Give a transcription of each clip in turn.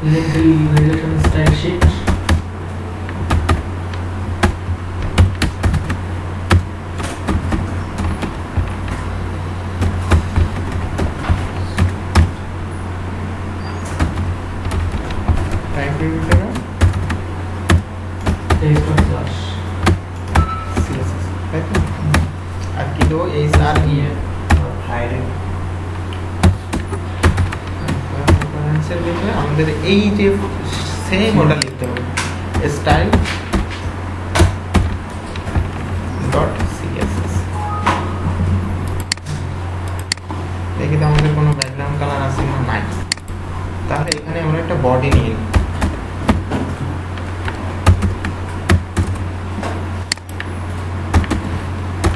Relation style sheet. Time period है ना? Text of class. CSS है तो আর কি দেবো এই সার নিয়ে Hide. রেফারেন্সের ভিতরে আমাদের এই যে সেম ওটা লিখতে হবে স্টাইল ডট সিএসএস দেখি তো আমাদের কোনো ব্যাকগ্রাউন্ড কালার আছে না নাই তাহলে এখানে আমরা একটা বডি নিয়ে নিই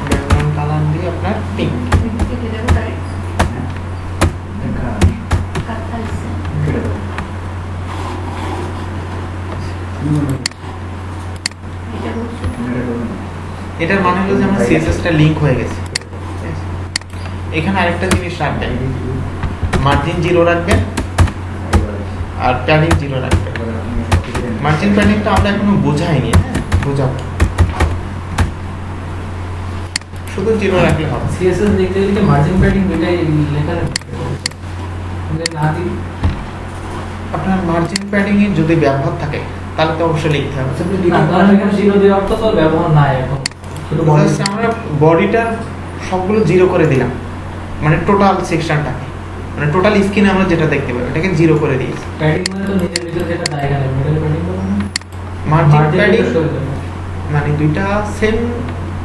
ব্যাকগ্রাউন্ড কালার দিয়ে আপনার পিঙ্ক এটার মানে হলো যে আমার সিএসএসটা লিংক হয়ে গেছে এখানে আরেকটা জিনিস রাখবেন মার্জিন 0 রাখবেন আর প্যাডিং 0 রাখবেন মার্জিন প্যাডিংটা আমরা এখনো বোঝাইনি হ্যাঁ বোঝাবো শুধু 0 রাখলে হবে CSS লিখতে লিখতে মার্জিন প্যাডিং দুটাই লেখা লাগবে না দিই আপনার মার্জিন প্যাডিং এর যদি ব্যবহার থাকে তাহলে তো অবশ্যই লিখতে হবে না কারণ এখানে 0 দেওয়ার তো ব্যবহার নাই এখন শুধু জাস্ট আমরা বডিটার সবগুলো 0 করে দিলাম মানে টোটাল সেকশনটাকে মানে টোটাল স্ক্রিনে আমরা যেটা দেখতে পাই এটাকে 0 করে দিয়েছি প্যাডিং মানে তো নিজের ভিতরে যেটা জায়গা নেই মিডল প্যাডিং করব না মার্জিন প্যাডিং মানে দুইটা সেম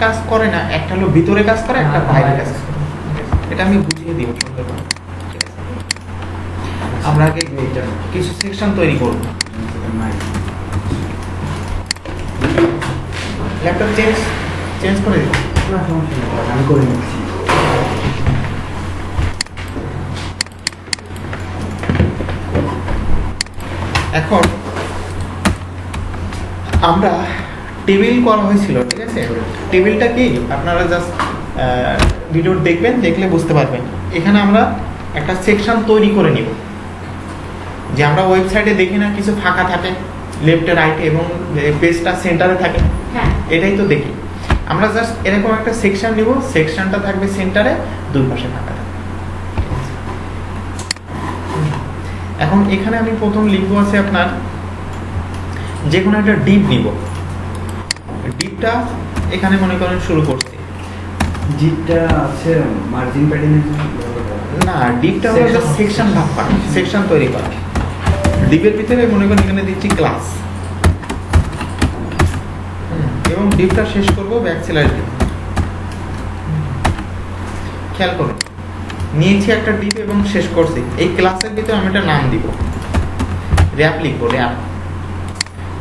কাজ করে না একটা হলো ভিতরে কাজ করে একটা বাইরে কাজ করে এটা আমি বুঝিয়ে দিব সুন্দর করে ঠিক আছে আমরা আগে কিছু সেকশন তৈরি করব ল্যাপটপ চেঞ্জ করে দিই না সমস্যা নেই আমি করে নিচ্ছি এখন আমরা টেবিল করা হয়েছিল ঠিক আছে টেবিলটা কি আপনারা জাস্ট ভিডিও দেখবেন দেখলে বুঝতে পারবেন এখানে আমরা একটা সেকশন তৈরি করে নিব যে আমরা ওয়েবসাইটে দেখি না কিছু ফাঁকা থাকে লেফটে রাইটে এবং পেজটা সেন্টারে থাকে হ্যাঁ এটাই তো দেখি আমরা জাস্ট এরকম একটা সেকশন নিব সেকশনটা থাকবে সেন্টারে দুই পাশে ফাঁকা থাকবে এখন এখানে আমি প্রথম লিখবো আছে আপনার যে কোনো একটা ডিপ নিব ডিপটা এখানে মনে করেন শুরু করছি জিটটা আছে মার্জিন প্যাডিং এর জন্য না ডিপটা হলো জাস্ট সেকশন ভাগ করা সেকশন তৈরি করা ডিপের ভিতরে মনে করেন এখানে দিচ্ছি ক্লাস এবং ডিপটা শেষ করব ব্যাকস্ল্যাশ দিয়ে খেয়াল করুন নিয়েছি একটা ডিপ এবং শেষ করছি এই ক্লাসের ভিতরে আমি একটা নাম দিব র‍্যাপ লিখবো র‍্যাপ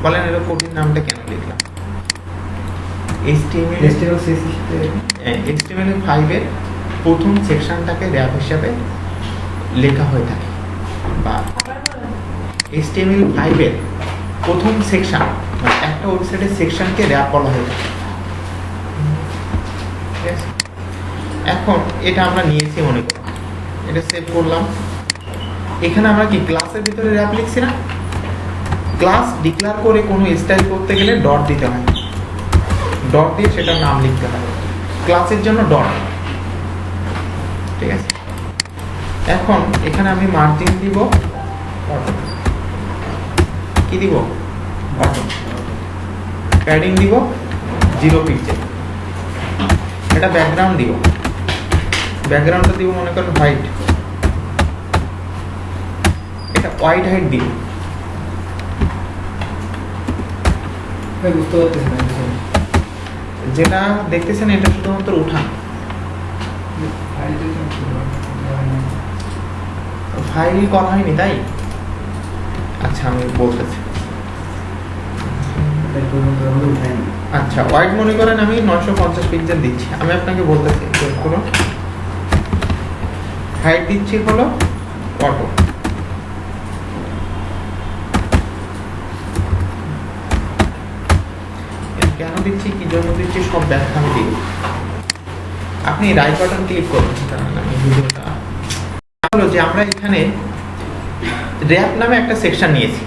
বলেন এর কোডিং নামটা কেন লিখলাম HTML5 এর প্রথম সেকশনটাকে র‍্যাপ হিসাবে লেখা হয়ে থাকে বা HTML5 এর প্রথম সেকশন মানে একটা ওয়েবসাইটের সেকশনকে র‍্যাপ বলা হয় ঠিক আছে এখন এটা আমরা নিয়েছি মনে করুন এটা সেভ করলাম এখানে আমরা কি ক্লাসের ভিতরে র‍্যাপ লিখছি না ক্লাস ডিক্লেয়ার করে কোনো স্টাইল করতে গেলে ডট দিতে হয় ডট দিয়ে সেটার নাম লিখতে হয় ক্লাসের জন্য ডট ঠিক আছে এখন এখানে আমি মার্জিন দিব কি দিব প্যাডিং দিব 0 পিক্সেল এটা ব্যাকগ্রাউন্ড দিব ব্যাকগ্রাউন্ডটা দিব মনে করেন হোয়াইট এটা হোয়াইট হাইট দিব বুঝতে পারতেছি না যেটা দেখতেছেন এটা শুধুমাত্র উঠান ফাইল করা হয়নি তাই আচ্ছা আমি বলতেছি আচ্ছা হোয়াইট মনে করেন আমি 950 পিক্সেল দিচ্ছি আমি আপনাকে বলতেছি কোনো হাইট দিচ্ছি হলো অটো কেন দিচ্ছি কি জন্য দিচ্ছি সব ব্যাখ্যা আমি দিব আপনি রাইট বাটন ক্লিক করুন আমি ভিডিওটা হলো যে আমরা এখানে র্যাপ নামে একটা সেকশন নিয়েছি।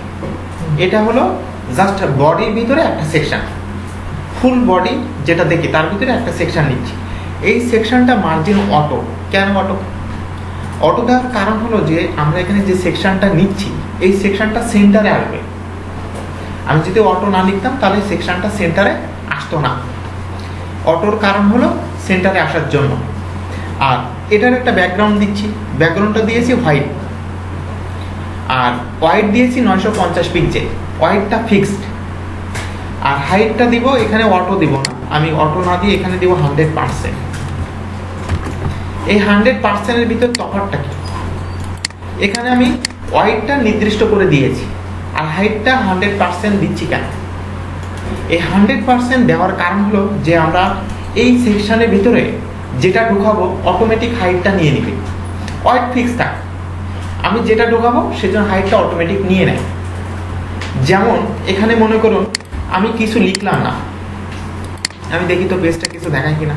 এটা হলো জাস্ট বডির ভিতরে একটা সেকশন, ফুল বডি যেটা দেখি তার ভিতরে একটা সেকশন নিচ্ছি। এই সেকশনটা মার্জিন অটো। কেন অটো? অটো দেওয়ার কারণ হলো যে আমরা এখানে যে সেকশনটা নিচ্ছি এই সেকশনটা সেন্টারে আসবে। আমি যদি অটো না লিখতাম তাহলে সেকশনটা সেন্টারে আসতো না। অটোর কারণ হলো সেন্টারে আসার জন্য। আর এটার একটা ব্যাকগ্রাউন্ড দিচ্ছি, ব্যাকগ্রাউন্ডটা দিয়েছি হোয়াইট, আর হোয়াইট দিয়েছি 950 পিক্সেল, হোয়াইটটা ফিক্সড। আর হাইটটা দিব এখানে অটো দিব না, আমি অটো না দিয়ে এখানে দিব 100%। এই 100%-এর ভিতর তফাৎটা কি? এখানে আমি হোয়াইটটা নির্দিষ্ট করে দিয়েছি আর হাইটটা 100% দিচ্ছি কেন? এই 100% দেওয়ার কারণ হলো যে আমরা এই সেকশনের ভিতরে যেটা ঢুকাবো অটোমেটিক হাইটটা নিয়ে নিবে। হোয়াইট ফিক্স থাক, আমি যেটা ঢুকাবো সেজন্য হাইটটা অটোমেটিক নিয়ে নেয়। যেমন এখানে মনে করুন আমি কিছু লিখলাম না, আমি দেখি তো পেজটা কিছু দেখায় কিনা,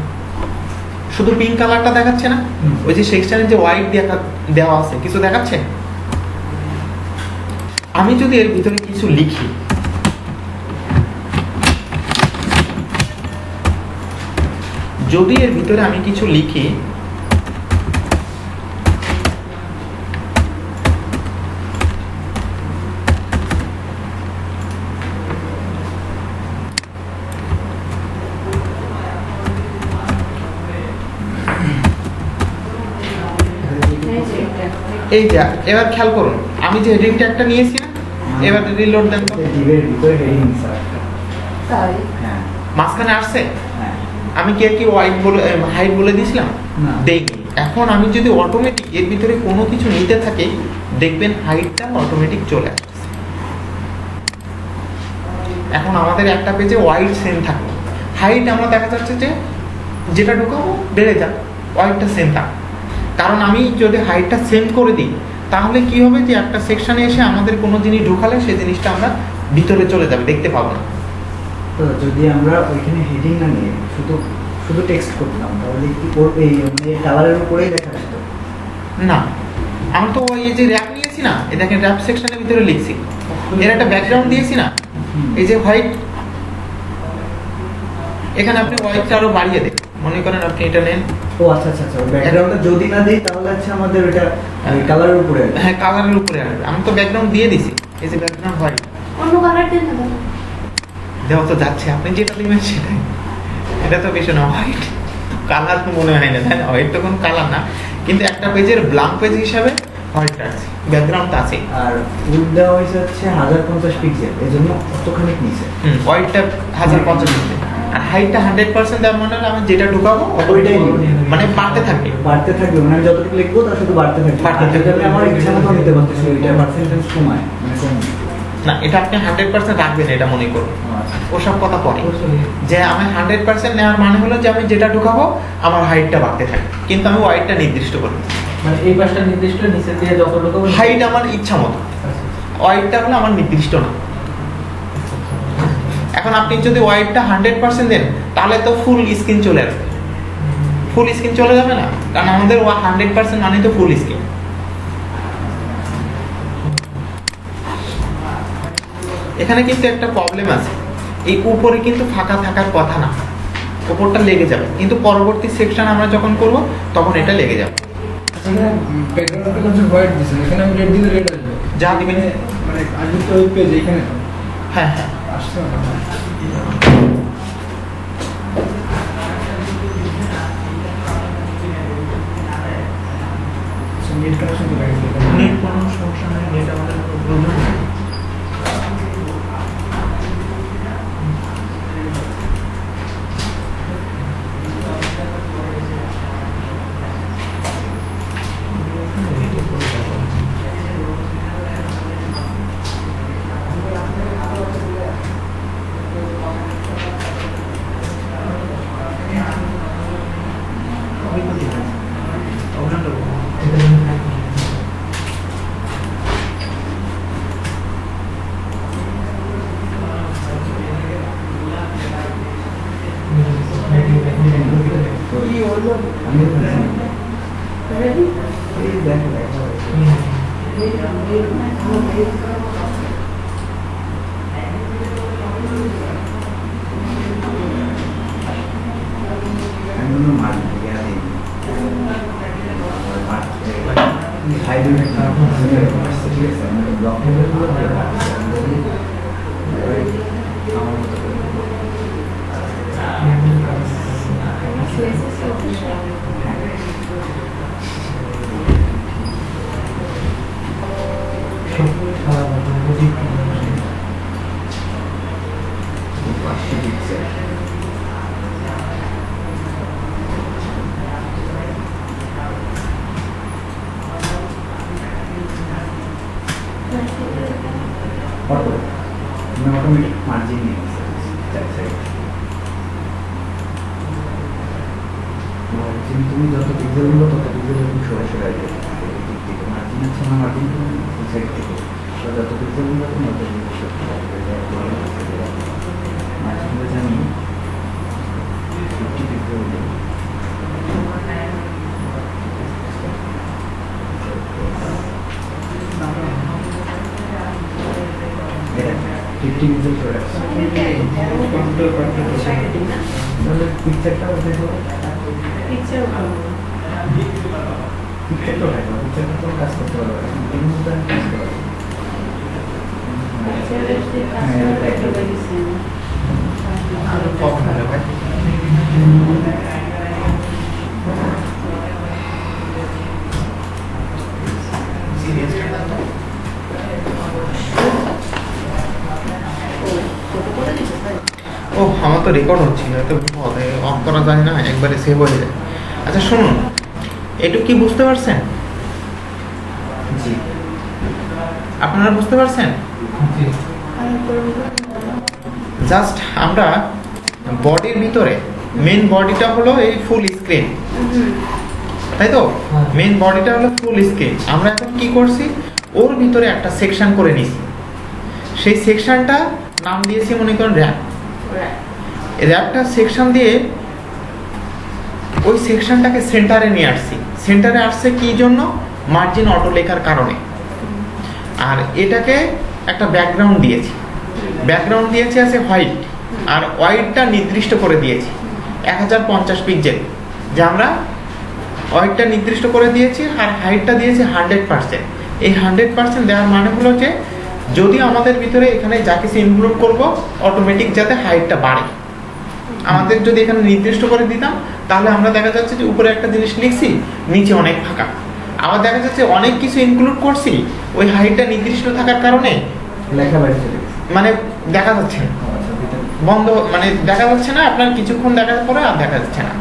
শুধু পিঙ্ক কালারটা দেখাচ্ছে না? ওই যে সেকশনে যে হোয়াইট দেওয়া আছে কিছু দেখাচ্ছে? আমি যদি এর ভিতরে কিছু লিখি, যদি এর ভিতরে আমি কিছু লিখি, এই যা এবার খেয়াল করুন আমি যে হেডিং ট্যাগটা নিয়েছি না, এবার রিলোড দেন তো। ডিভের ভিতরে হেডিং স্যার। তাই হ্যাঁ মাঝখানে আসছে? হ্যাঁ। আমি কি হোয়াইট বলে হাইট বলে দিয়েছিলাম? না। দেখি এখন আমি যদি অটোমেটিক এর ভিতরে কোনো কিছু নিতে থাকি দেখবেন হাইটটা অটোমেটিক চলে আসছে। এখন আমাদের একটা পেজে হোয়াইট সেম থাকলো, হাইট আমরা দেখা যাচ্ছে যে যেটা ঢোকাবো বেড়ে যাক, হোয়াইটটা সেম থাক। কারণ আমি যদি হাইটটা সেম করে দিই তাহলে কি হবে যে একটা সেকশনে এসে আমাদের কোনো জিনিস ঢোকালে সেই জিনিসটা আমরা ভিতরে চলে যাবে, দেখতে পাবো না। তো যদি আমরা ওইখানে হেডিং না নিয়ে শুধু শুধু টেক্সট করতাম তাহলে কি ওর এই মানে কালারের উপরেই দেখা আসতো? না, আমি তো এই যে র্যাপ নিয়েছি না, এই দেখেন র্যাপ সেকশনের ভিতরে লিখছি, এর একটা ব্যাকগ্রাউন্ড দিয়েছি না, এই যে হোয়াইট, এখানে আপনি হোয়াইটটা আরো বাড়িয়ে দেন, মনে করেন আপনি এটা নেন। ও আচ্ছা আচ্ছা আচ্ছা, ব্যাকগ্রাউন্ডটা যদি না দেই তাহলে আচ্ছা আমাদের ওটা কালারের উপরে আসবে। হ্যাঁ কালারের উপরে আসবে, আমি তো ব্যাকগ্রাউন্ড দিয়ে দিছি, এই যে ব্যাকগ্রাউন্ড হোয়াইট অন্য কালার দেন না দেওয়া তো যাচ্ছে, আপনি যেটা দিবেন সেটাই। এটা তো বেশি না হোয়াইট, কালার তো মনে হয় না, তাই না? হোয়াইট তো কোনো কালার না, কিন্তু একটা পেজের ব্ল্যাঙ্ক পেজ হিসাবে হোয়াইটটা আছে, ব্যাকগ্রাউন্ডটা আছে। আর উড দেওয়া হয়েছে হচ্ছে 1050 পিক্সেল, এজন্য কতখানি নিচে। হোয়াইটটা 1050 পিক্সেল আর হাইটটা 100% দেওয়ার মানে হলো আমি যেটা ঢুকাবো ওইটাই নিবে। মানে বাড়তে থাকবে। বাড়তে থাকবে মানে আমি যতটুকু লিখবো তার শুধু বাড়তে থাকবে। বাড়তে আর যদি থাকবে। আমি আমার ইচ্ছা মতো নিতে পারতেছি ওইটা পার্সেন্টেজ কমায় মানে কম। না, এটা আপনি 100% রাখবেন, এটা মনে করুন, ওসব কথা পরে। যে আমি 100% নেওয়ার মানে হলো যে আমি যেটা ঢুকাবো আমার হাইটটা বাড়তে থাকে, কিন্তু আমি হোয়াইটটা নির্দিষ্ট করি। মানে এই পাশটা নির্দিষ্ট, নিচে দিয়ে যতটুকু হাইট আমার ইচ্ছা মতো, হোয়াইটটা হলো আমার নির্দিষ্ট না। এখন আপনি যদি হোয়াইটটা 100% দেন তাহলে তো ফুল স্ক্রিন চলে আসবে, ফুল স্ক্রিন চলে যাবে না, কারণ আমাদের 100% মানে তো ফুল স্ক্রিন। এখানে কিন্তু একটা প্রবলেম আছে, এই উপরে কিন্তু ফাঁকা থাকার কথা না, উপরটা লেগে যাবে, কিন্তু পরবর্তী সেকশন আমরা যখন করব তখন এটা লেগে যাবে। এখানে ব্যাকগ্রাউন্ডটা কিছু হোয়াইট দিছেন, এখানে আমি রেড দিলে রেড আসবে। যা দিবেন। মানে আগে তো ওই পেজ এখানে হ্যাঁ হ্যাঁ আসছে না। নেট কানেকশন তো লাগে। নেট কোনো সমস্যা নেই, নেট আমাদের কোনো প্রবলেম নেই। আমি রেডি এই দেখো দেখো আমি কোনো মার্ক দিই হাইড্রোজেন কার্বন ঠিক আছে আমরা ব্লক লেভেলগুলো আমার মতো করে পাঁচটি পিক্সেল অটোমেটিক মার্জিন নিয়ে মার্জিন তুমি যত পিক্সেলগুলো তত পিক্সেল তুমি সরে সরে আসবে দিক থেকে মার্জিন আছে না মার্জিন তুমি সাইড থেকে তো যত পিক্সেলগুলো তুমি তত মার্জিনগুলো জানি 50 পিক্সেল পিকচারটা পিকচারটা তো কাজ করতে পারবে এর মধ্যে আমি কাজ করতে ও আমার তো রেকর্ড হচ্ছিল এত বিপদ অফ করা যায় না একবারে সেভ হয়ে যায় আচ্ছা শুনুন এটুকু কি বুঝতে পারছেন জি আপনারা বুঝতে পারছেন জাস্ট আমরা বডির ভিতরে মেন বডিটা হলো এই ফুল স্ক্রিন তাই তো মেন বডিটা হলো ফুল স্ক্রিন আমরা এখন কি করছি ওর ভিতরে একটা সেকশন করে নিছি সেই সেকশনটা নাম দিয়েছি মনে করেন র্যাপ র্যাপটা সেকশন দিয়ে ওই সেকশনটাকে সেন্টারে নিয়ে আসছি সেন্টারে আসছে কি জন্য মার্জিন অটো লেখার কারণে আর এটাকে একটা ব্যাকগ্রাউন্ড দিয়েছি আছে হোয়াইট আর হোয়াইটটা নির্দিষ্ট করে দিয়েছি 1050 পিক্সেল যে আমরা হোয়াইটটা নির্দিষ্ট করে দিয়েছি আর হাইটটা দিয়েছি 100% এই 100% দেওয়ার মানে হলো যে যদি আমাদের ভিতরে এখানে যা কিছু ইনক্লুড করব অটোমেটিক যাতে হাইটটা বাড়ে আমাদের যদি এখানে নির্দিষ্ট করে দিতাম তাহলে আমরা দেখা যাচ্ছে যে উপরে একটা জিনিস লিখছি নিচে অনেক ফাঁকা আবার দেখা যাচ্ছে অনেক কিছু ইনক্লুড করছি ওই হাইটটা নির্দিষ্ট থাকার কারণে লেখা বাইরে চলে গেছে মানে দেখা যাচ্ছে না বন্ধ মানে দেখা যাচ্ছে না আপনার কিছুক্ষণ দেখার পরে আর দেখা যাচ্ছে না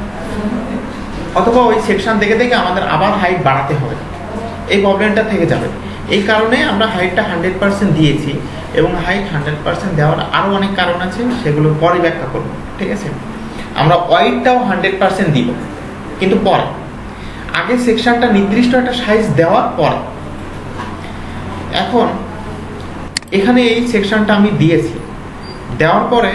অথবা ওই সেকশন দেখে দেখে আমাদের আবার হাইট বাড়াতে হবে এই প্রবলেমটা থেকে যাবে এই কারণে আমরা হাইটটা 100% দিয়েছি এবং হাইট 100% দেওয়ার আরও অনেক কারণ আছে সেগুলো পরে ব্যাখ্যা করব ঠিক আছে আমরা ওয়াইডটাও 100% দিব কিন্তু পরে আগে সেকশনটা নির্দিষ্ট একটা সাইজ দেওয়ার পরে এখন এখানে এই সেকশনটা আমি দিয়েছি দেওয়ার পরে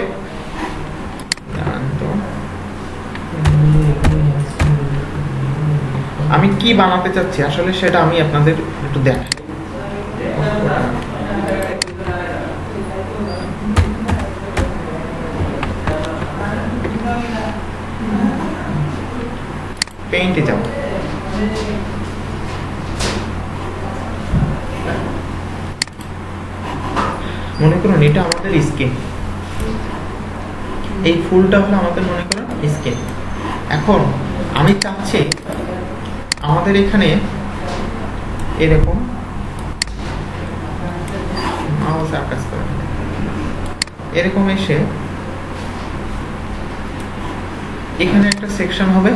আমি কি বানাতে চাচ্ছি আসলে সেটা আমি আপনাদের একটু দেখাই পেইন্টে যাব মনে করুন এটা আমাদের স্কিন এই ফুলটা হলো আমাদের মনে করুন স্কিন এখন আমি চাচ্ছি আমাদের এখানে এরকম এরকম এসে এখানে একটা সেকশন হবে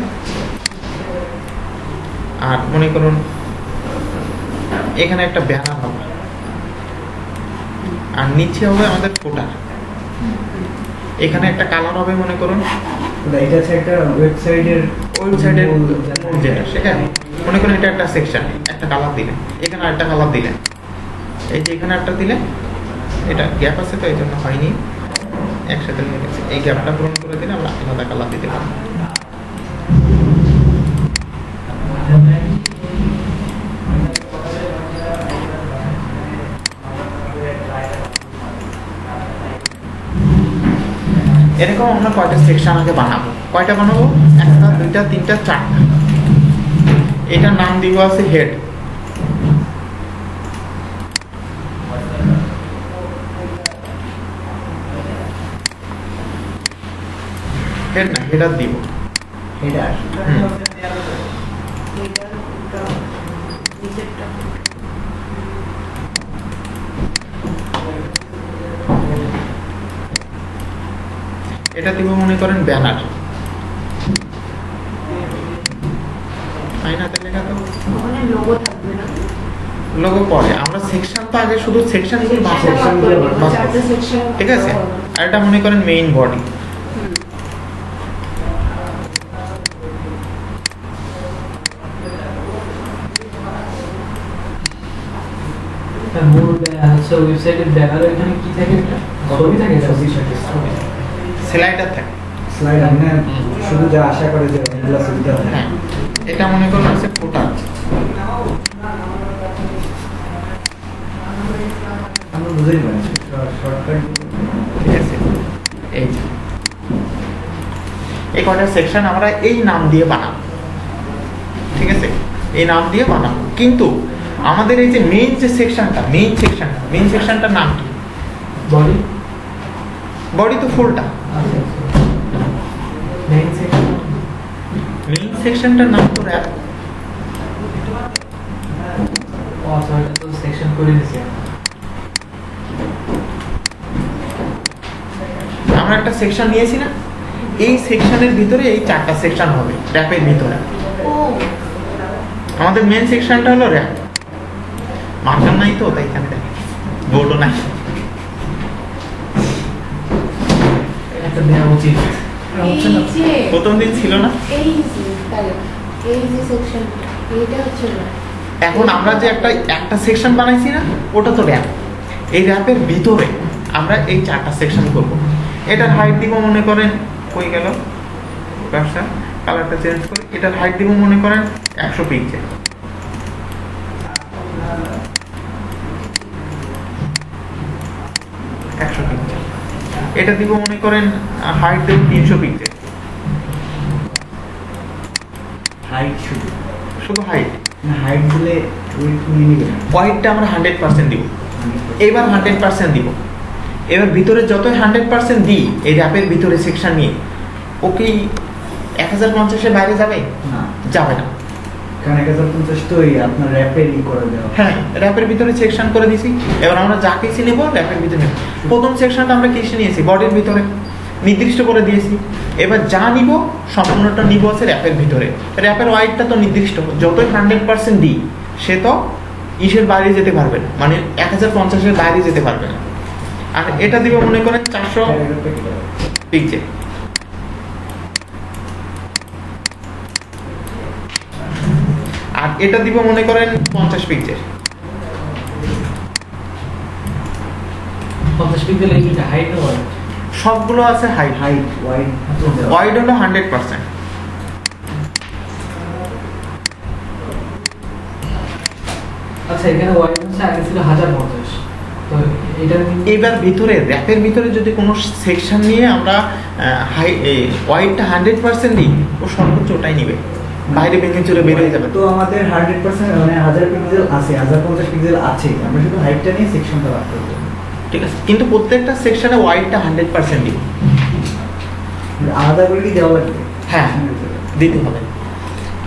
আর মনে করুন এখানে একটা ব্যানার হবে আর নিচে হবে আমাদের ফুটার এখানে একটা কালার হবে মনে করুন এটা আছে একটা ওয়েবসাইটের যেটা সেখানে মনে করুন এটা একটা সেকশন একটা কালার দিলেন এখানে আরেকটা কালার দিলেন এই যে এখানে একটা দিলেন এটা গ্যাপ আছে তো এই জন্য হয়নি একসাথে নিয়ে গেছে এই গ্যাপটা পূরণ করে দিলে আমরা আলাদা কালার দিতে পারবো এরকম আমরা কয়টা সেকশন আগে বানাবো, কয়টা বানাবো, একটা দুইটা তিনটা চারটা। এটার নাম দিব আছে হেড। হেড না, হেডার দিব। হেডার এটা দিব মনে করেন ব্যানার। আইনাতে লেখা তো ওখানে লোগো থাকবে না। লোগো পরে, আমরা সেকশন তো আগে শুধু সেকশন গুলো সেকশন ভাগ করে নেবো, চারটে সেকশন। ঠিক আছে। আর এটা মনে করেন মেইন বডি। মূল হচ্ছে ওয়েবসাইটের ব্যানার, এখানে কি থাকে, ছবি থাকে, ছবি থাকে, স্লাইডার থাকে। স্লাইড মানে শুধু যা আশা করে যে অনেকগুলো সুবিধা হয়। হ্যাঁ, এটা মনে করুন হচ্ছে ফুটার। আমরা বুঝেই পারি শর্টকাট। ঠিক আছে, এই যে এই কয়টা সেকশন আমরা এই নাম দিয়ে বানাবো। ঠিক আছে, এই নাম দিয়ে বানাবো। কিন্তু আমাদের এই যে মেইন যে সেকশনটা, মেইন সেকশনটার নাম কি? বডি। বডি তো ফুলটা। মেইন সেকশন, মেইন সেকশনটার নাম তো র‍্যাপ। ও আচ্ছা, এটা তো সেকশন করে দিয়েছি। আমরা একটা সেকশন নিয়েছি না, এই সেকশনের ভিতরে এই চারটা সেকশন হবে র‍্যাপের ভিতরে। ও আমাদের মেইন সেকশনটা হলো র‍্যাপ। মার্কার নাই তো, তাই এখানে দেখেন বোর্ডও নাই। একটা দেওয়া উচিত। এই যে প্রথম দিন ছিল না। এই যে তাহলে এই যে সেকশন এইটা হচ্ছে না। এখন আমরা যে একটা সেকশন বানাইছি না, ওটা তো র‍্যাপ। এই র‍্যাপের ভিতরে আমরা এই চারটা সেকশন করব। এটার হাইট দিব মনে করেন, কই গেল ব্যবসা, কালারটা চেঞ্জ করে। এটার হাইট দিব মনে করেন 100 পিক্সেল। এটা দিব মনে করেন হাইট দেব 300 পিক্সেল। হাইট শুধু হাইট না, হাইট দিলে উইডথ নিয়ে নিবে না। হোয়াইটটা আমরা 100% দিব। এবার 100% দিব। এবার ভিতরে যতই 100% দিই এই র‍্যাপের ভিতরে সেকশন নিয়ে, ও কি 1050 এর বাইরে যাবে? না, যাবে না। কারণ 1050 তো এই আপনার র্যাপের করে দেওয়া। হ্যাঁ, র‍্যাপের ভিতরে সেকশন করে দিছি। এবার আমরা যা কিছু নেব র‍্যাপের ভিতরে নেব। প্রথম সেকশনটা আমরা কিসে নিয়েছি? বডির ভিতরে নির্দিষ্ট করে দিয়েছি। এবার যা নিব সম্পূর্ণটা নিব আছে র‍্যাপের ভিতরে। র‍্যাপের ওয়াইডটা তো নির্দিষ্ট, যতই 100% দিই সে তো ইসের বাইরে যেতে পারবে না, মানে 1050 এর বাইরে যেতে পারবে না। আর এটা দিব মনে করেন 400 পিক্সেল। আর এটা দিব মনে করেন 50 পিক্সেল। 50 পিক্সেল এইটা হাইট না ওয়াইড? সবগুলো আছে হাইট। হাইট ওয়াইড ওয়াইড হলো 100%। আচ্ছা, এখানে ওয়াইড হচ্ছে আগে ছিল 1050। তো এটা এবার ভিতরে র‍্যাপের ভিতরে যদি কোনো সেকশন নিয়ে আমরা ওয়াইডটা 100% দিই, ও সর্বোচ্চ ওটাই নিবে, বাইরে ভেঙে চলে বের হয়ে যাবে। তো আমাদের 100% মানে 1000 পিক্সেল আছে, 1050 পিক্সেল আছে, আমরা শুধু হাইটটা নিয়ে সেকশনটা ভাগ করব। ঠিক আছে, কিন্তু প্রত্যেকটা সেকশনে ওয়াইডটা 100% দিব। আলাদা করে কি দেওয়া লাগবে? হ্যাঁ, দিতে হবে।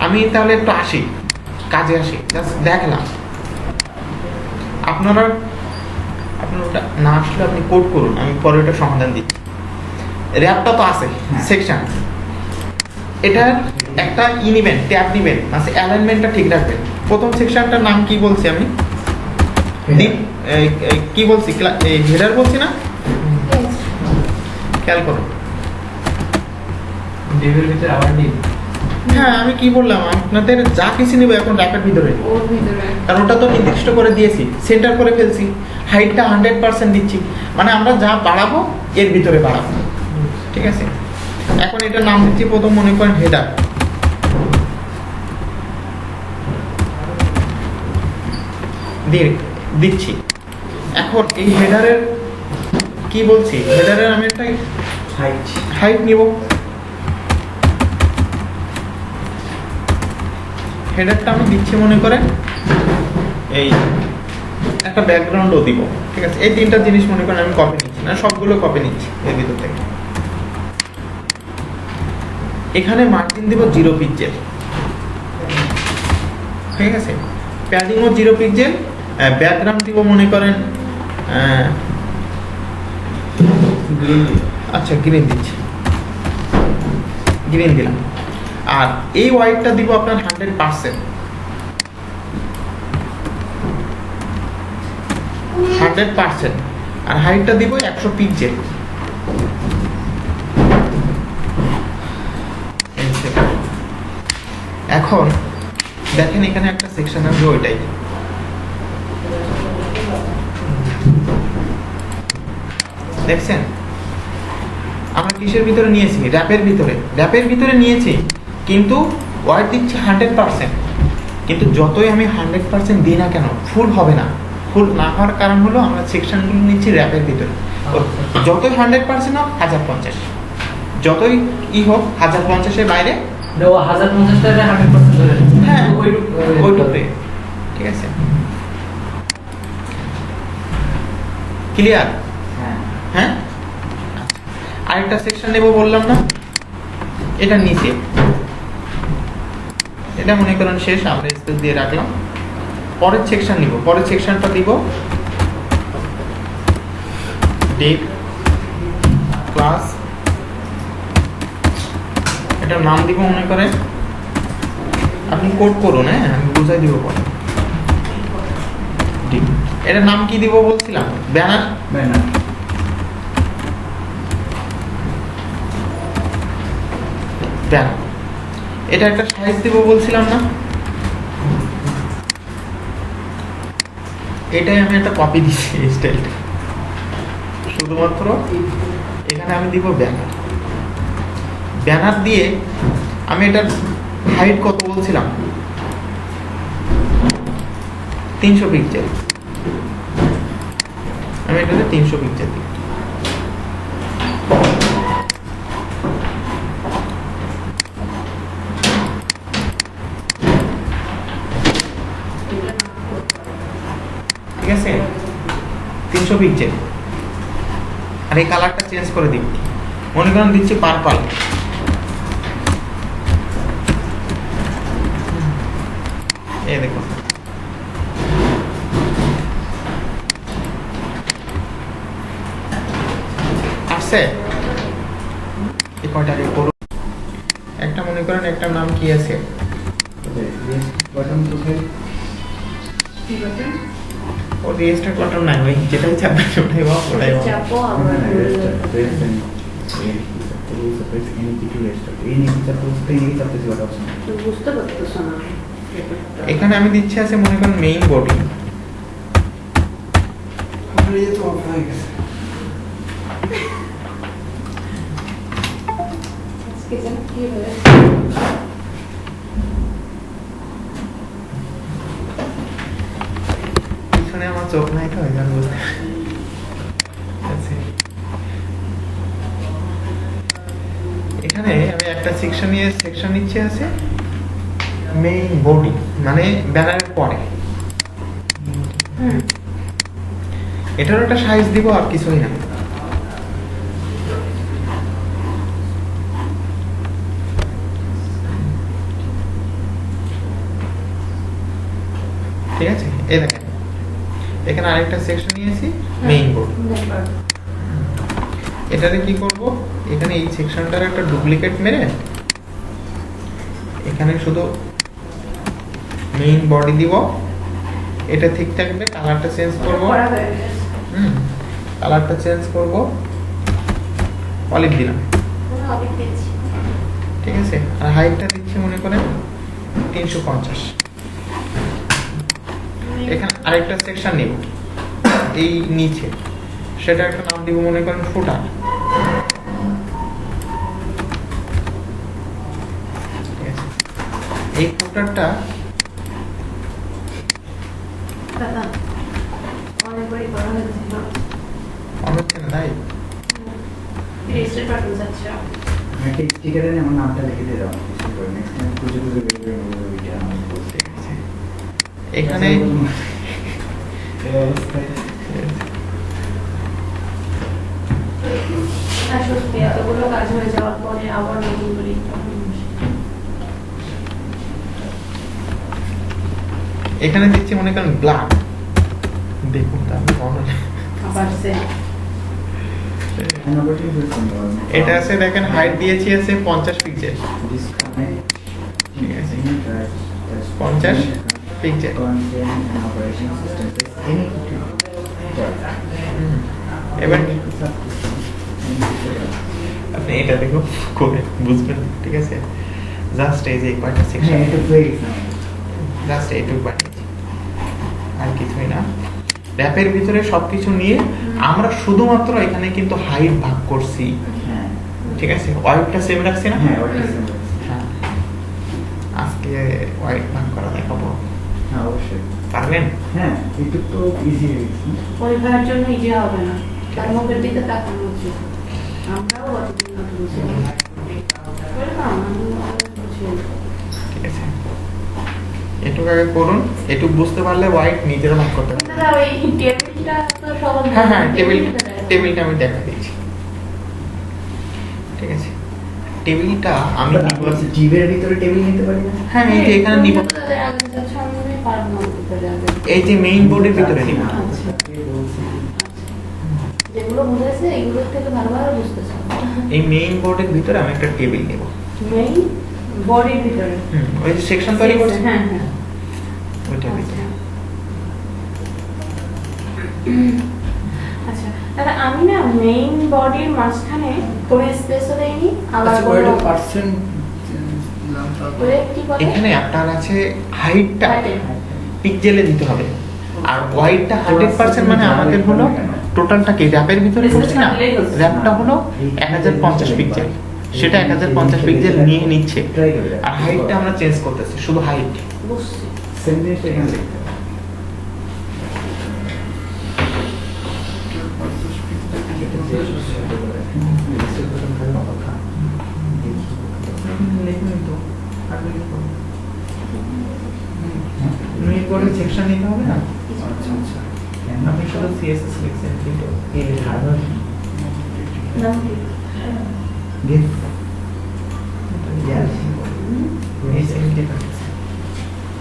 আমি তাহলে একটু আসি, কাজে আসি, জাস্ট দেখলাম। আপনার ওটা না আসলে আপনি কোড করুন, আমি পরে ওটা সমাধান দিচ্ছি। র‍্যাপটা তো আছে সেকশন, এটার একটা নিবেন, ট্যাব নিবেন, মানে অ্যালাইনমেন্টটা ঠিক রাখবেন। প্রথম সেকশনটার নাম কি বলছি আমি? কি বলছি? হেডার বলছি না? খেয়াল করুন। ডেভের ভিতরে আবার নিব। হ্যাঁ, আমি কি বললাম, আপনাদের যা কিছু নেবে এখন র‍্যাপের ভিতরে, ওর ভিতরে কারণ ওটা তো নির্দিষ্ট করে দিয়েছি, সেন্টার করে ফেলছি। হাইটটা 100% দিচ্ছি, মানে আমরা যা বাড়াবো এর ভিতরে বাড়াবো। ঠিক আছে, এখন এটার নাম দিচ্ছি প্রথম মনে করেন হেডার। দিচ্ছি। এখন এই হেডারের কি বলছি, হেডারের আমি একটা হাইট হাইট নিব, হেডারটা আমি দিচ্ছি মনে করেন এই একটা ব্যাকগ্রাউন্ডও দিব, ঠিক আছে। এই তিনটা জিনিস মনে করেন আমি কপি নিচ্ছি না, সবগুলো কপি নিচ্ছি এর ভিতর থেকে। এখানে মার্জিন দিব 0 পিক্সেল, ঠিক আছে। প্যাডিংও 0 পিক্সেল, ব্যাকগ্রাউন্ড দিব মনে করেন আচ্ছা গ্রিন দিচ্ছি, গ্রিন দিলাম। আর এই হোয়াইটটা দিব আপনার 100%, 100%। আর হাইটটা দিব 100 পিক্সেল। এখন দেখেন এখানে একটা সেকশন আছে, ওইটাই দেখছেন আমরা কিসের ভিতরে নিয়েছি, র্যাপের ভিতরে নিয়েছি, কিন্তু ওয়ার্ড দিচ্ছে 100%। কিন্তু যতই আমি 100% দিই না কেন ফুল হবে না। ফুল না হওয়ার কারণ হলো আমরা সেকশনগুলো নিচ্ছি র্যাপের ভিতরে। যতই 100% হোক 1050, যতই হোক 1050-এর বাইরে 1050 টাকা 100% ধরে নিচ্ছি। হ্যাঁ ওইটুকুতে, ঠিক আছে। ক্লিয়ার? হ্যাঁ। আরেকটা সেকশন নেব বললাম না, এটা নিচে, এটা মনে করেন শেষ, আমরা স্পেস দিয়ে রাখলাম। পরের সেকশন নিব, পরের সেকশনটা দিব ডিপ ক্লাস, এটার নাম দিব মনে করেন, আপনি কোড করুন, হ্যাঁ আমি বুঝাই দিব পরে। ডিপ, এটার নাম কি দিব বলছিলাম, ব্যানার। ব্যানার ব্যানার, এটা একটা সাইজ দিব বলছিলাম না, এটাই আমি একটা কপি দিচ্ছি এই স্টাইলটা। শুধুমাত্র এখানে আমি দিব ব্যানার। ব্যানার দিয়ে আমি এটার হাইট কত বলছিলাম, 300 পিক্সেল। আমি এটাতে 300 পিক্সেল দিই। ঠিক আছে, 300 পিক্সেল। আর এই কালারটা চেঞ্জ করে দিই, মনে করেন দিচ্ছি পার্পল। এই দেখুন আসছে। এই কয়টা করুন, একটা মনে করেন একটা নাম কি আছে, বাটন কোথায়? ও রেজিস্টার বাটন নাই, ওই যেটাই চাপবে ওটাই বাপ ওটাই বাপ। চাপো আবার বুঝতে পারতেছো না। এখানে আমি দিচ্ছি আছে মনে করেন মেইন বডি। আজকে যেন কি হয়েছে? পিছনে আমার চোখ নাই তো, এখানে বুঝতে আচ্ছা। এখানে আমি একটা সেকশন নিচ্ছে আছে মেইন বডি, মানে ব্যানারের পরে। এটারও একটা সাইজ দিব, আর কিছুই না। ঠিক আছে, এই দেখেন এখানে আরেকটা সেকশন নিয়েছি মেইন বোর্ড। এটাতে কি করব, এখানে এই সেকশনটার একটা ডুপ্লিকেট মেরে এখানে শুধু মেইন বডি দিব, এটা ঠিক থাকবে। কালারটা চেঞ্জ করব, কালারটা চেঞ্জ করব, অলিভ দিলাম, ঠিক আছে। আর হাইটটা দিচ্ছি মনে করেন 350। এখানে আরেকটা সেকশন নিব এই নিচে, সেটা একটা নাম দিব মনে করেন ফুটার। এই ফুটারটা অনেকবারই করা হয়েছে না? হচ্ছে না তাই, রেজিস্টার পারপাস আচ্ছা একটা স্টিকারে আমার নামটা লিখে দিয়ে দাও নেক্সট টাইম খুঁজে খুঁজে বের করে নেবো ওইটা আমি বলতে এখানে এই অবস্থায় আর সত্যি এতগুলো কাজ হয়ে যাওয়ার পরে আবার নতুন করে এখানে দিচ্ছি মনে করেন ব্ল্যাক, দেখুন তাহলে মনে হয়। আবার সে অ্যানোভেটিভ সিস্টেম এটা আছে দেখেন হাইট দিয়েছি আছে 50 পিক্সেল, ঠিক আছে 50 পিক্সেল। অপারেশন সিস্টেম এবার আপনি এটা দেখুন করে বুঝবেন, ঠিক আছে? জাস্ট এই যে কয়টা সেকশন, হ্যাঁ এটা হয়ে গেছে জাস্ট এইটুকু বানিয়েছি, আর কিছুই না। র্যাপের ভিতরে সবকিছু নিয়ে আমরা শুধুমাত্র এখানে কিন্তু হাইট ভাগ করছি, হ্যাঁ ঠিক আছে? ওয়াইডটা সেম রাখছি না? হ্যাঁ ওটা হ্যাঁ। আজকে ওয়াইড ভাগ করা দেখাবো, হ্যাঁ অবশ্যই পারবেন? হ্যাঁ একটু তো ইজি হয়ে গেছে ওই ভাইয়ের জন্য ইজি হবে না, তার মুখের দিকে তাকানো উচিত। আমরাও কতদিন না বুঝি ঠিক আছে, এটুকু আগে করুন, এটুকু বুঝতে পারলে ওয়াইড নিজেরা ভাগ করতে পারবেন। ওই টেবিলটা তো সবার হ্যাঁ হ্যাঁ, টেবিলটা আমি দেখা দিয়েছি, ঠিক আছে? টেবিলটা আমি নিব, জিবের ভিতরে টেবিল নিতে পারি না হ্যাঁ এই যে এখানে নিব, এই যে মেইন বোর্ডের ভিতরে নিব। যেগুলো বুঝেছে এগুলো থেকে ভালোভাবে বুঝতেছে এই মেইন বোর্ডের ভিতরে আমি একটা টেবিল নেব। মেইন বডির ভিতরে ওই যে সেকশন তৈরি করছি, হ্যাঁ হ্যাঁ ওইটার ভিতরে। আচ্ছা তাহলে আমি না মেইন বডির মাঝখানে কোনো স্পেসও দেইনি, আবার আচ্ছা কোনো ওইটা পার্সেন্ট দিলাম তারপর ওই কি বলে এখানে আপনার আছে হাইটটা Height. পিক্সেলে দিতে হবে, আর ওয়াইডটা 100% মানে আমাদের হলো টোটালটা কি র্যাপের ভিতরে করছি না, র্যাপটা হলো 1050 পিক্সেল, সেটা 1050 পিক্সেল নিয়ে নিচ্ছে, ট্রাই করে আর হাইটটা আমরা চেঞ্জ করতেছি, শুধু হাইট। বুঝছি সেম জিনিসটা এখানে লিখতে হবে মেইন বোর্ডের সেকশন নিতে হবে না, আচ্ছা আচ্ছা আপনি শুধু সিএসএস লিখছেন কিন্তু এই লেখা নাম কি? This yes এই সেকশনটি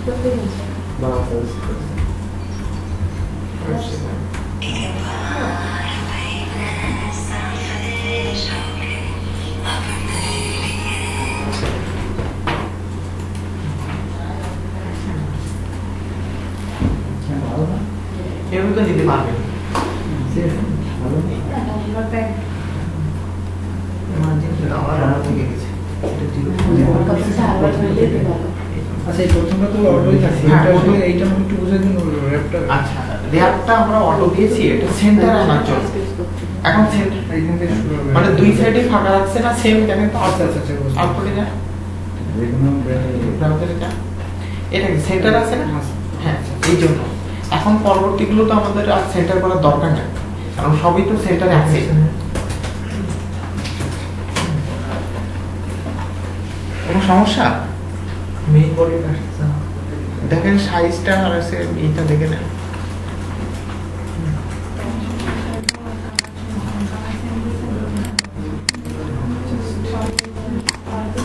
করতে গেছে। বাবা ভালো না এভাবে তো নিতে পারবেন। ভালো আমার ব্যাগ মার্জিনটা আমার আলাদা থেকে গেছে, এটা দিল। আমার কাছে সার্ভার হইলে তো ভালো। আচ্ছা এই প্রথমটা তো অটোই থাকছে হ্যাঁ, এটা আসলে auto। এইটা আমি একটু বুঝাই দিন র্যাপটা আচ্ছা, র্যাপটা আমরা অটো দিয়েছি, এটা সেন্টার আনার জন্য। এখন সেন্টার এইখান থেকে শুরু হবে মানে দুই সাইডে ফাঁকা রাখছে না, সেম দেখেন তো আচ্ছা আচ্ছা আচ্ছা বুঝতে আউটপুটে যায়, যেকোনো ব্রাউজারে যায়, এটা কি সেন্টার আছে না? হ্যাঁ, এই জন্য এখন পরবর্তীগুলো তো আমাদের আর সেন্টার করার দরকার নেই, কারণ সবই তো সেন্টারে আছে। কোনো সমস্যা? মেইন বডি দেখেন সাইজটা আর আছে, এইটা দেখে নেন।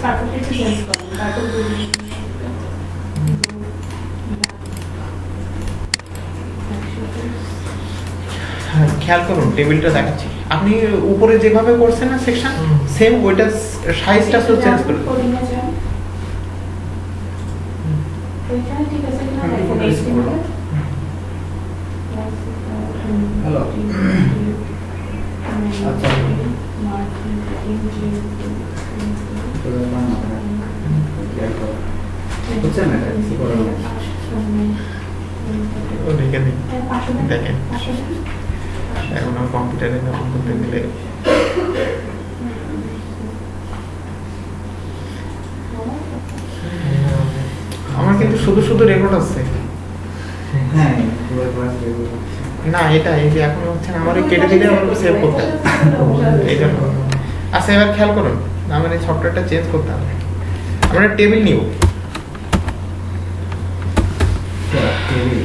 কার্টুনটা একটু চেঞ্জ করুন, কার্টুন হ্যাঁ, খেয়াল করুন টেবিলটা দেখাচ্ছি, আপনি উপরে যেভাবে করছেন না সেকশন, সেম ওইটা সাইজটা তো চেঞ্জ করুন। ওইখানে ঠিক আছে কিনা দেখুন, এই সিম্বল হ্যালো আচ্ছা বুঝছেন না কি করা হবে ও দেখে নিন, দেখেন এখন আমার কম্পিউটারে নতুন করতে গেলে আমার কিন্তু শুধু শুধু রেকর্ড আছে হ্যাঁ পুরো ক্লাস রেকর্ড না, এটা এই যে এখন হচ্ছে না, আমার ওই কেটে দিলে আমার সেভ করতে হবে, এই জন্য আচ্ছা এবার খেয়াল করুন, আমার এই সফটওয়্যারটা চেঞ্জ করতে হবে। আমরা টেবিল নিব, টেবিল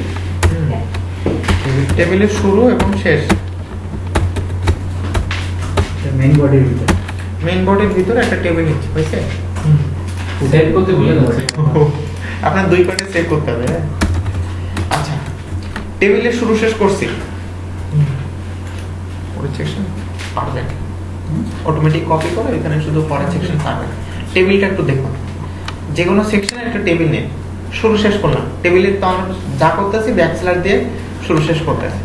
টেবিলের শুরু এবং শেষ মেইন বডির ভিতরে মেইন বোর্ডের ভিতরে একটা টেবিল নিচ্ছি, হয়েছে? সেট করতে ভুলে যাচ্ছে। আপনার 2 পার্টে সেভ করতে হবে। হ্যাঁ? আচ্ছা, টেবিলের শুরু শেষ করছি, পরের সেকশন পারবেন অটোমেটিক কপি করে এখানে শুধু পরের সেকশন পারবেন। টেবিলটা একটু দেখুন, যে কোনো সেকশনে একটা টেবিল নেই, শুরু শেষ করলাম, টেবিলের তো আমরা যা করতেছি ব্যাকস্ল্যাশ দিয়ে শুরু শেষ করতেছি।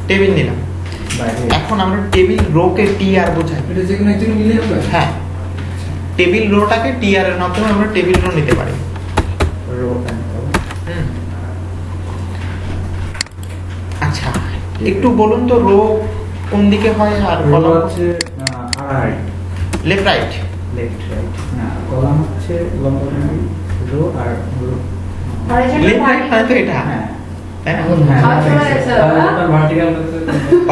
টেবিল নিলাম, বাইরে এখন আমরা টেবিল রোকে টি আর বোঝাই। এটা যে কোনো একজন নিলে হবে? হ্যাঁ, টেবিল রোটাকে টি আর এর মাধ্যমে আমরা টেবিল রো নিতে পারি। রো হুম। আচ্ছা, একটু বলুন তো রো কোন দিকে হয় আর রো কলাম হচ্ছে আর left right? Left right, column হচ্ছে লম্বা রো আর রো লেফট রাইট মানে তো এটা, হ্যাঁ তাই না? হ্যাঁ, ভার্টিক্যাল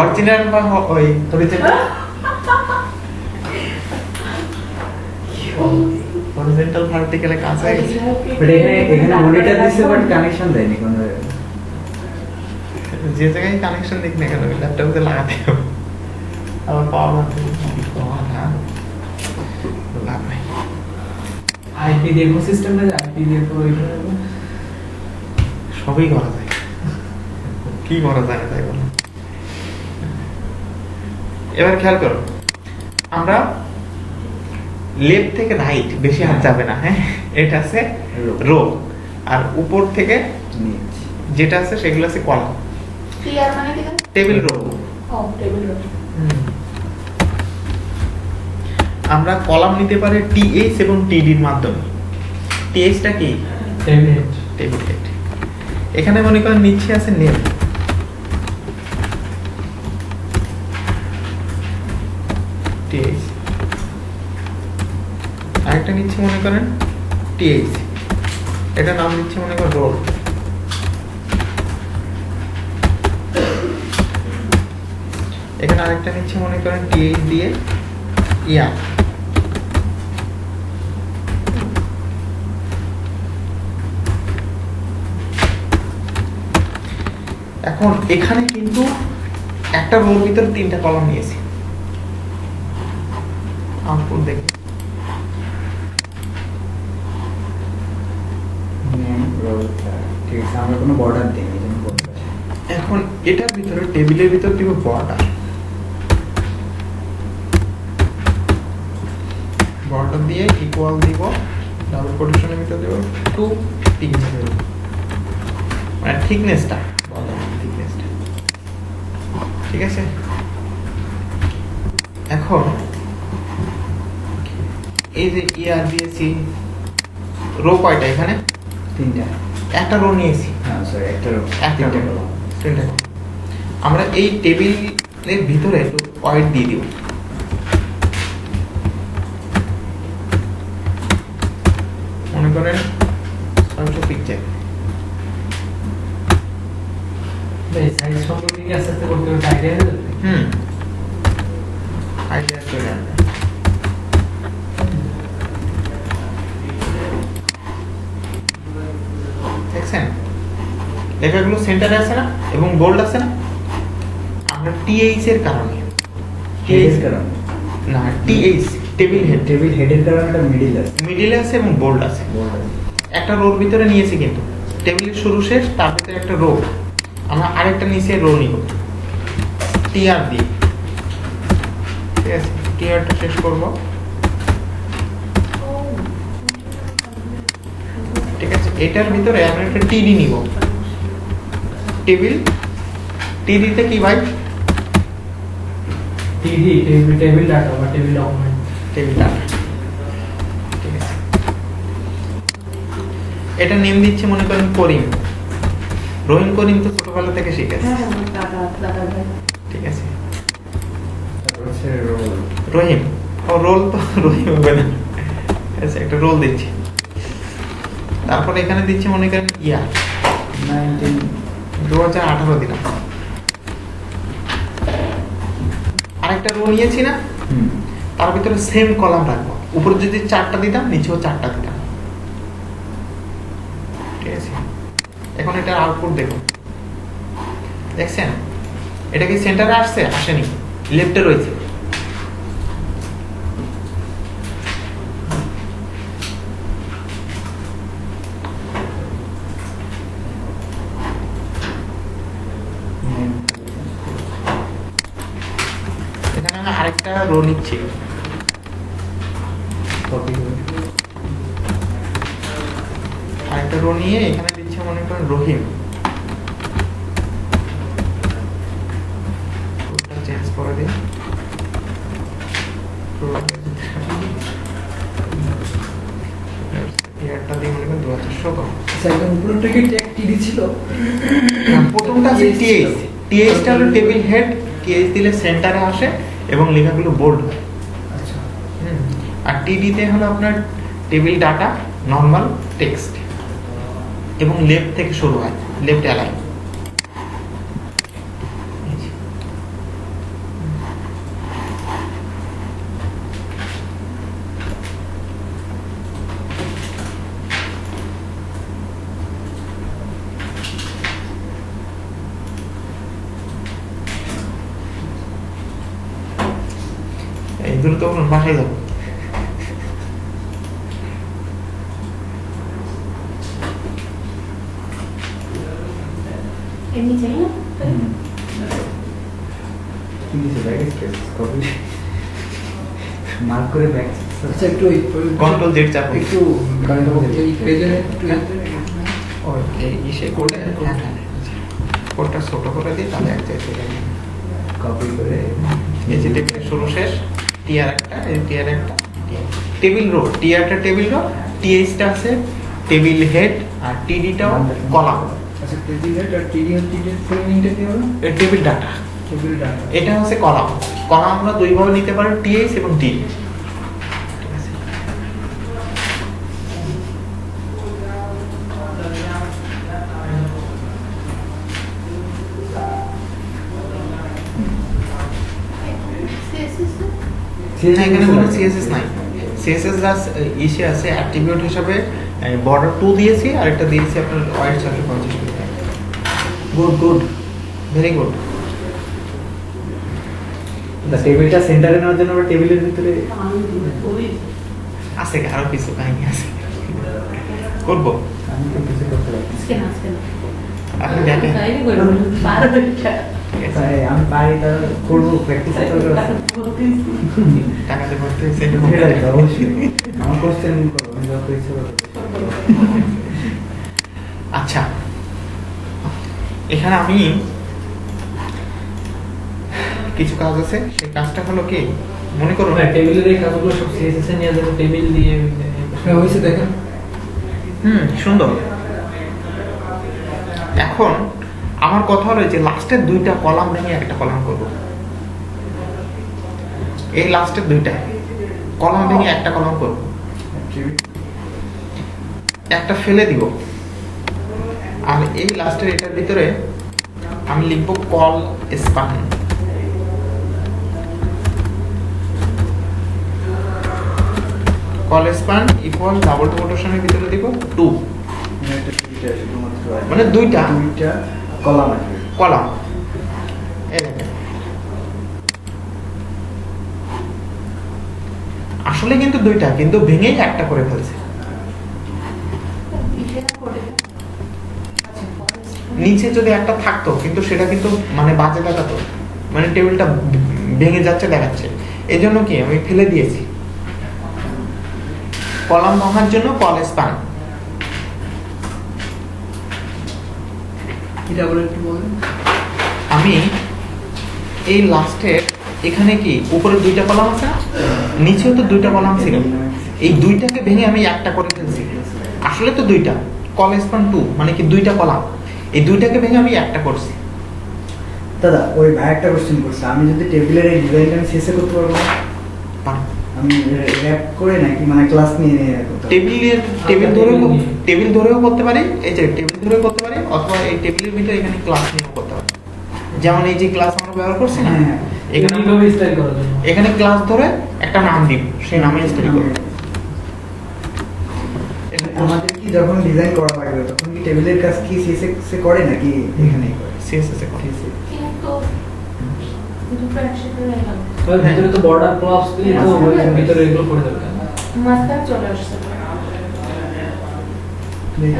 অরিজিনাল বা ওই হরিজন্টাল? হরিজন্টাল ভার্টিক্যালে কাজ হয়ে গেছে। বাট এখানে মনিটর দিছে বাট কানেকশন দেয়নি কোনো। যে জায়গায় কানেকশন দিক না কেন ল্যাপটপে লাগাতে হবে, আবার পাওয়ার মারতে লাভ নাই। আইপি দিয়ে সিস্টেম না, আইপি দিয়ে তো সবই করা যায়, কি করা যায় না তাই বলো। এবার খেয়াল করো, আমরা লেফট থেকে রাইট বেশি হাত যাবে না, হ্যাঁ, এটা আছে রো, আর উপর থেকে নিচ যেটা আছে সেগুলো আছে কলাম, টিআর মানে কি? Table row. ও টেবিল রো। আমরা কলাম নিতে পারি টিএইচ এবং টিডির মাধ্যমে। টিএইচটা কি? Table head. Table head. এখানে মনে করেন নিচে আছে নেম, টিএইচ, আরেকটা নিচ্ছে মনে করেন টিএইচ, এটা নাম দিচ্ছে মনে করেন রোল। এখানে আরেকটা নিচ্ছে মনে করেন টিএইচ দিয়ে ইয়া, এখন এখানে কিন্তু একটা রোর ভিতরে 3টা কলাম নিয়েছি। আউটপুট দেখি, নেম রো, ঠিক আছে, আমরা কোনো বর্ডার দিইনি যেন বর্ডার। এখন এটার ভিতরে টেবিলের ভিতর দিব বর্ডার, বর্ডার দিয়ে ইকুয়াল দিব, ডাবল কোটেশনের ভিতর দেব 2 পিক্স, মানে থিকনেসটা থিকনেসটা, ঠিক আছে। এখন এই যে ইয়ার দিয়েছি, রো কয়টা এখানে? 3টা, একটা রো নিয়েছি, হ্যাঁ সরি একটা রো, একটা 3টা row। কলাম। 3টা row। আমরা এই টেবিলের ভিতরে একটু ওয়াইড দিয়ে দিব, মনে করেন 600 পিক্সেল। সাইজ সম্পর্কে কি আস্তে আস্তে করতে হবে, আইডিয়া হয়ে যাবে। আইডিয়া চলে আসবে। দেখছেন লেখাগুলো সেন্টারে আছে না এবং বোল্ড আছে না? আমরা টিএইচ এর কারণে, হেডের কারণে না টিএইচ টেবিল হেড, টেবিল হেডের কারণে একটা মিডিল আছে, মিডিলে আছে এবং বোল্ড আছে। বোর্ড আছে। একটা রোর ভিতরে নিয়েছি কিন্তু টেবিলের শুরু শেষ, তার ভিতরে একটা রো, আমরা আরেকটা নিচে রো নিব টিআর দিয়ে, ঠিক আছে। টিআরটা শেষ করব, ঠিক আছে। এটার ভিতরে আমরা একটা টিডি নিব, টেবিল, টিডিতে কি ভাই? টিডি টেবিল ডাটা বা টেবিল ডকুমেন্ট। টেবিল ডাটা, ঠিক আছে। এটা নেম দিচ্ছে মনে করেন করিম, রহিম করিম তো ছোটবেলা থেকে শিখেছে, হ্যাঁ দাদা দাদা ভাই। ঠিক আছে। তারপর হচ্ছে রোল, রহিম, ও রোল তো রহিম হবে না, আচ্ছা একটা রোল দিচ্ছি। তারপরে এখানে দিচ্ছি মনে করেন ইয়া 19 2018 দিলাম, আরেকটা আরেকটা রো নিয়েছি না, হুম। তার ভিতরে সেম কলাম রাখবো। উপরে যদি 4টা দিতাম, নিচেও 4টা দিতাম। ঠিক আছে, এখন এটা আউটপুট দেখুন, দেখছেন এটা কি সেন্টারে আসছে? আসেনি, লেফটে রয়েছে। এখানে আমি আরেকটা রো নিচ্ছি, কপি করে আরেকটা রো নিয়ে এখানে দিচ্ছে মনে করেন রহিম। কোডটা চেঞ্জ করে দিই। ইয়ারটা দিয়ে মনে করেন 2017। আচ্ছা একদম উপরেরটা কি ট্যাগ টিডি ছিল? প্রথমটা আছে টিএইচ। টিএইচটা হলো টেবিল হেড, টিএইচ দিলে সেন্টারে আসে এবং লেখাগুলো বোল্ড হয়। আচ্ছা আর টিডিতে হলো আপনার টেবিল ডাটা, নর্মাল টেক্সট এবং লেফট থেকে শুরু হয়, লেফট অ্যালাইন। এইগুলো তো বাসায় যাবো। এমনি চাই না কি দিছে ব্যাক স্পেস কপি মার্ক করে ব্যাক আচ্ছা একটু কন্ট্রোল জেড চাপ একটু এই পেজের একটু ইসে কোডে কোডটা ছোট করে দিই, তাহলে এক জায়গায় চলে যাবে। কপি করে এই যে টেবিলের শুরু শেষ, টিআর একটা, এই টিআর একটা, টেবিল রো, টিআরটা টেবিল রো, টিএইচটা আছে টেবিল হেড, আর টিডিটাও কলাম। আচ্ছা টেবিলের আর টিডি আর টিডির ফুল মিনিটে কি হবে? এর টেবিল ডাটা, টেবিল ডাটা। এটা হচ্ছে কলাম। কলাম আমরা দুইভাবে নিতে পারি, টিএইচ এবং টিডি। ঠিক আছে, না এখানে কোনো সিএসএস নাই। সিএসএস জাস্ট ইসে আছে অ্যাট্রিবিউট হিসাবে বর্ডার 2 দিয়েছি, আর একটা দিয়েছি আপনার wide 450 pixel. Good good, very good. টেবিলটা সেন্টারে নেওয়ার জন্য আমরা টেবিলের ভিতরে আছে আরো কিছু কাহিনী আছে, করবো। আমি তো কিছু করতে পারছি না। আপনি দেখেন, ঠিক আছে, তাই আমি পারি তা করবো, প্র্যাকটিস দরকার আছে। টাকাতে ভর্তি হয়েছে সেটাই তো অবশ্যই। আমার কোশ্চেন করবো, আমি যত ইচ্ছা করবো। আচ্ছা, এখানে আমি কিছু কাজ আছে, সেই কাজটা হলো কি মনে করুন টেবিলের এই কাজগুলো সব সিএসএস এ নিয়ে যাবে, টেবিল দিয়ে হ্যাঁ হয়েছে দেখেন। সুন্দর। এখন আমার কথা হলো যে লাস্টের দুইটা কলাম ভেঙে একটা কলাম করব। এই লাস্টের দুইটা কলাম ভেঙে একটা কলাম করব, একটা ফেলে দিব। আর এই লাস্টের এটার ভিতরে আমি লিখবো colspan. Colspan equal double কোটেশনের ভিতরে দিব 2, মানে দুইটা কলাম আছে। কলাম। এই দেখেন, আসলে কিন্তু দুইটা, কিন্তু ভেঙেই একটা করে ফেলছে। নিচে যদি একটা থাকতো কিন্তু সেটা কিন্তু মানে বাজে দেখাতো, মানে টেবিলটা ভেঙে যাচ্ছে দেখাচ্ছে। এই জন্য কি আমি ফেলে দিয়েছি। কলাম ভাঙার জন্য কল স্পান। এটা বলে একটু বলেন। আমি এই লাস্টের এখানে কি উপরে দুইটা কলাম আছে না, নিচেও তো দুইটা কলাম ছিল, এই দুইটাকে ভেঙে আমি একটা করে ফেলছি। আসলে তো দুইটা, কল স্পান 2 মানে কি দুইটা কলাম, এই দুইটাকে ভেঙে আমি একটা করছি। দাদা ওই ভাই একটা কোশ্চেন করছে, আমি যদি টেবিলের এই ডিজাইনটা আমি শেষে করতে পারবো না? আমি র‍্যাপ করে নাকি মানে ক্লাস নিয়ে করতে পারবো? টেবিল ধরেও করতে পারি, এই যে টেবিল ধরেও করতে পারি, অথবা এই টেবিলের ভিতরে এখানে ক্লাস নিয়েও করতে পারি। যেমন এই যে ক্লাস আমরা ব্যবহার করছি না, হ্যাঁ। এখানে এইভাবে স্টাইল করার জন্য। এখানে ক্লাস ধরে একটা নাম দিব, সেই নামে স্টাইল করব। আমাদের কি যখন ডিজাইন করা লাগবে তখন কি টেবিলের কাজ কি সিএসএস এ করে নাকি এখানেই করে? সিএসএস এ করে। কিন্তু দুটো একসাথে হয়ে গেল। তবে ভিতরে তো বর্ডার ক্লাস দিয়ে তো ওই ভিতরে এগুলো করে দেবে। মাঝখানে চলে আসছে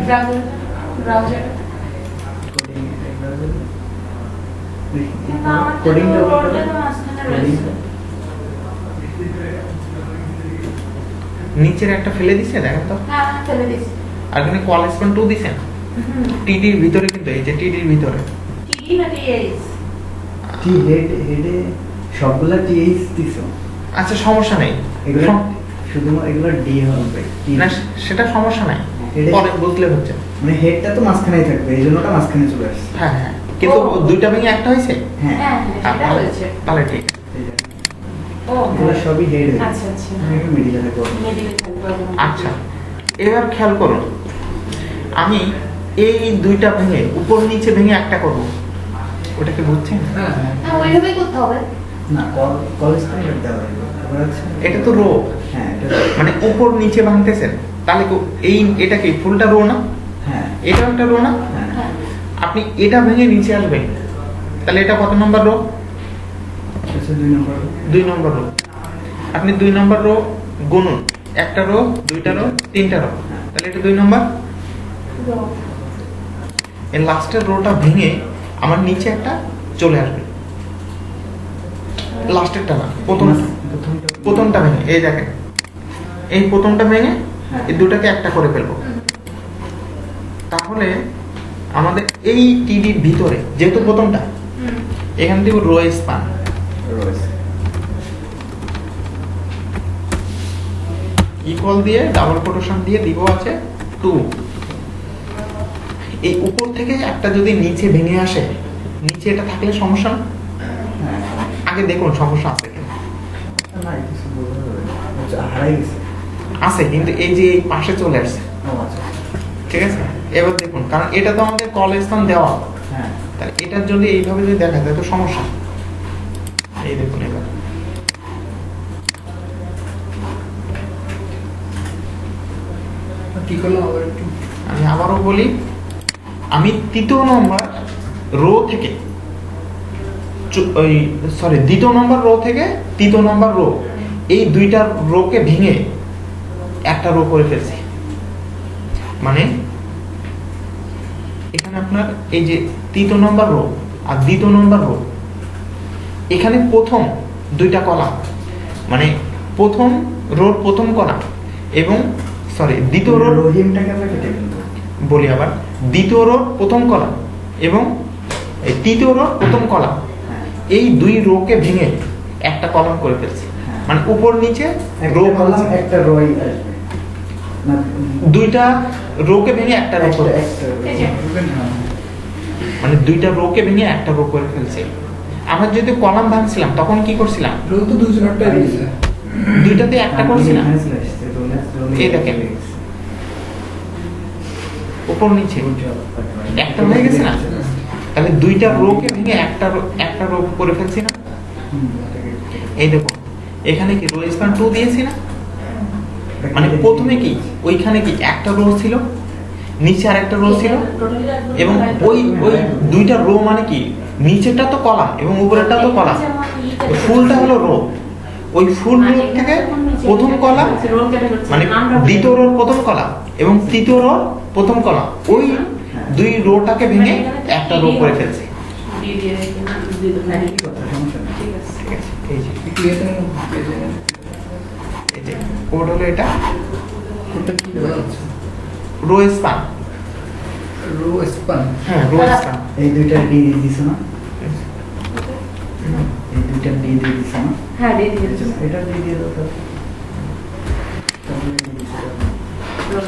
ব্রাউজার কোডিংটা মাঝখানে রয়েছে। নিচের একটা ফেলে দিছে দেখেন তো, হ্যাঁ ফেলে দিছি। আর এখানে কলেজ পয়েন্ট 2 দিছেন টিডির ভিতরে, কিন্তু এই যে টিডির ভিতরে টিডি না টিএস? টি হেডে সবগুলা টিএইচ দিছো? আচ্ছা সমস্যা নেই, এগুলো শুধুমাত্র এগুলো ডি হবে। না সেটা সমস্যা নাই, এটা- পরে বুঝলে হচ্ছে। মানে হেডটা তো মাঝখানেই থাকবে, এই জন্য ওটা মাঝখানে চলে আসছে। হ্যাঁ হ্যাঁ, কিন্তু ও। দুইটা ভেঙে একটা হয়েছে। হ্যাঁ হ্যাঁ হ্যাঁ সেটা হয়েছে। তাহলে ঠিক। এই যে, ও এগুলো সবই হেড হয়ে আচ্ছা আচ্ছা। একটু মিডিলে করবো। মিডিলে থাকবে। আচ্ছা এবার খেয়াল করুন, আমি এই দুইটা ভেঙে উপর নিচে ভেঙে একটা করব, ওটাকে বুঝছেন? হ্যাঁ হ্যাঁ ওইভাবেই করতে হবে। না কলেজ তো হেড দেওয়া লাগবে। তারপর হচ্ছে এটা তো রো, হ্যাঁ এটা মানে উপর নিচে ভাঙতেছেন, তাহলে এই এটা কি ফুলটা রো না, হ্যাঁ এটা একটা রো না? হ্যাঁ হ্যাঁ আপনি এটা ভেঙে নিচে আসবেন, তাহলে এটা কত নম্বর রো? হচ্ছে 2 নম্বর। 2 নম্বর রো। আপনি 2 নম্বর রো গুনুন, একটা রো, দুইটা রো, তিনটা রো, তাহলে এটা 2 নম্বর। রো। এই লাস্টের রোটা ভেঙে আমার নিচে একটা চলে আসবে, লাস্টেরটা না, প্রথমটা ভেঙে, এই দেখেন এই প্রথমটা ভেঙে এই দুটাকে একটা করে ফেলবো। তাহলে আমাদের এই টিডির ভিতরে যেহেতু প্রথমটা, হুম। এখান থেকে রো স্পান রয়েছে। ইকুয়াল দিয়ে ডাবল কোটেশন দিয়ে দিব আছে 2। এই উপর থেকে একটা যদি নিচে ভেঙে আসে, নিচে এটা থাকলে সমস্যা না? হ্যাঁ আগে দেখুন সমস্যা আছে কিনা। না কিছু বোঝা যাবে না। হচ্ছে হারাই গেছে। আছে, কিন্তু এই যে এই পাশে চলে আসছে, ও আচ্ছা ঠিক আছে? এবার দেখুন, কারণ এটা তো আমাদের কলেজ স্থান দেওয়া, হ্যাঁ তাহলে এটার যদি এইভাবে যদি দেখা যায় তো সমস্যা। এই দেখুন এবার কি করলাম আবার একটু? আমি আবারও বলি, আমি তৃতীয় নম্বর রো থেকে দ্বিতীয় নম্বর রো থেকে তৃতীয় নম্বর রো, এই দুইটা রোকে ভেঙে একটা রো করে ফেলছি। মানে এখানে আপনার এই যে তৃতীয় নম্বর রো আর দ্বিতীয় নম্বর রো, এখানে প্রথম দুইটা কলাম, মানে প্রথম রোর প্রথম কলাম এবং দ্বিতীয় রোর, রহিমটাকে আমরা কেটে ফেলবো। বলি আবার, দ্বিতীয় রোর প্রথম কলাম এবং এই তৃতীয় রোর প্রথম কলাম, হ্যাঁ এই দুই রোকে ভেঙে একটা কলাম করে ফেলছি। হ্যাঁ। মানে উপর নিচে একটা রো কলাম একটা রই আসবে না দুইটা রোকে ভেঙে একটা রো করে, একটা এই যে। মানে দুইটা রোকে ভেঙে একটা রো করে ফেলছি। আমরা যদি কলাম ভাঙছিলাম তখন কি করছিলাম? রোল তো 2-4টা দিয়েছে। দুইটাতে একটা করছিলাম, এখানে চলে আসছে, রোলে এই দেখেন। উপর নিচে একটা হয়ে গেছে না? তাহলে দুইটা রোকে ভেঙে একটা রো করে ফেলছি না? এই দেখো এখানে কি রো স্প্যান 2 দিয়েছি না? মানে প্রথমে কি ওইখানে কি একটা রো ছিল, নিচে আরেকটা রো ছিল, এবং ওই দুইটা রো মানে কি নিচেরটা তো কলাম এবং উপরেরটা তো কলাম, ফুলটা হলো রো। ওই ফুল রো থেকে প্রথম কলাম মানে দ্বিতীয় রোর প্রথম কলাম এবং তৃতীয় রোর প্রথম কলাম, ওই দুই রোটাকে ভেঙে একটা রো করে ফেলছি। একই কথা, সমস্যা নেই। ঠিক আছে। ঠিক আছে, এই যে একটু ইয়েতে নেন, পেজে নেন। এই যে কোড হলো এটা, কোডটা কি বলা হচ্ছে? Row span. Row span. হ্যাঁ রো স্পান। এই দুইটা ডি দিয়ে দিছো না? এই দুইটা ডি দিয়ে দিছো না? হ্যাঁ দিয়ে দিয়েছি। এটা ডি দিয়ে দাও তো। তারপরে ডি দিছো। রোল